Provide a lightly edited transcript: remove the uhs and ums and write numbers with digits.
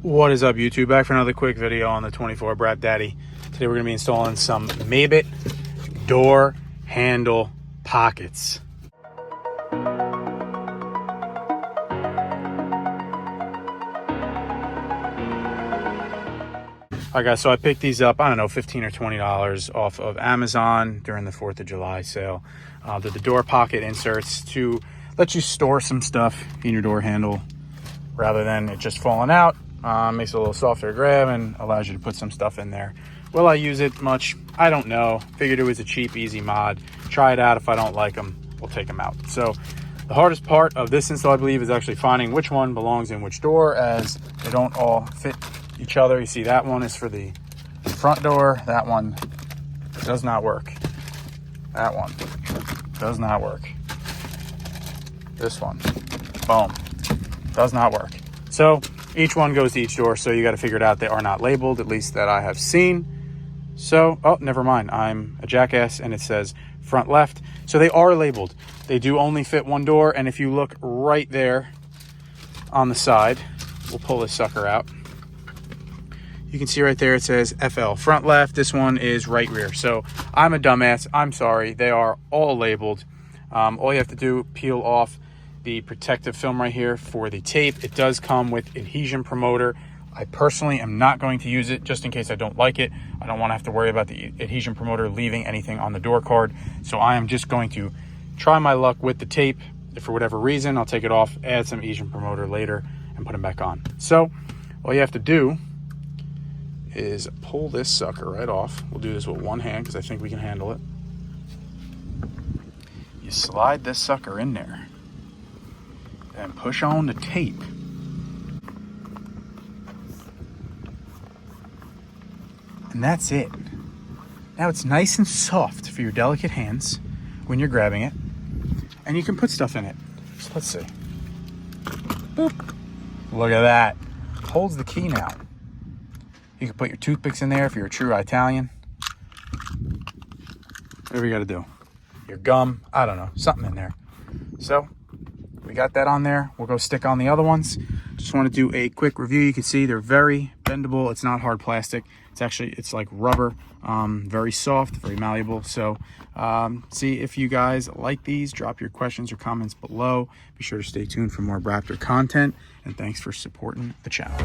What is up, YouTube? Back for another quick video on the 24 Brat Daddy. Today we're going to be installing some Mabett door handle pockets. Alright guys, so I picked these up, I don't know, $15 or $20 off of Amazon during the 4th of July sale. They're the door pocket inserts to let you store some stuff in your door handle rather than it just falling out. Makes it a little softer to grab and allows you to put some stuff in there. Will I use it much? I don't know. Figured it was a cheap, easy mod. Try it out. If I don't like them, we'll take them out. So the hardest part of this install, I believe, is actually finding which one belongs in which door, as they don't all fit each other. You see, that one is for the front door. That one does not work. That one does not work. This one, boom, does not work. So each one goes to each door, so you got to figure it out. They are not labeled, at least that I have seen. So, oh, never mind. I'm a jackass, and it says front left. So they are labeled. They do only fit one door, and if you look right there on the side, we'll pull this sucker out. You can see right there it says FL, front left. This one is right rear. So I'm a dumbass. I'm sorry. They are all labeled. All you have to do, peel off the protective film right here for the tape. It does come with adhesion promoter. I personally am not going to use it just in case I don't like it. I don't want to have to worry about the adhesion promoter leaving anything on the door card. So I am just going to try my luck with the tape. If for whatever reason, I'll take it off, add some adhesion promoter later, and put them back on. So all you have to do is pull this sucker right off. We'll do this with one hand because I think we can handle it. You slide this sucker in there and push on the tape. And that's it. Now it's nice and soft for your delicate hands when you're grabbing it. And you can put stuff in it. So let's see. Boop. Look at that. Holds the key now. You can put your toothpicks in there if you're a true Italian. Whatever you gotta do. Your gum, I don't know, something in there. So we got that on there. We'll go stick on the other ones. Just want to do a quick review. You can see they're very bendable. It's not hard plastic. It's like rubber, very soft, very malleable. So see if you guys like these. Drop your questions or comments below. Be sure to stay tuned for more Raptor content, and thanks for supporting the channel.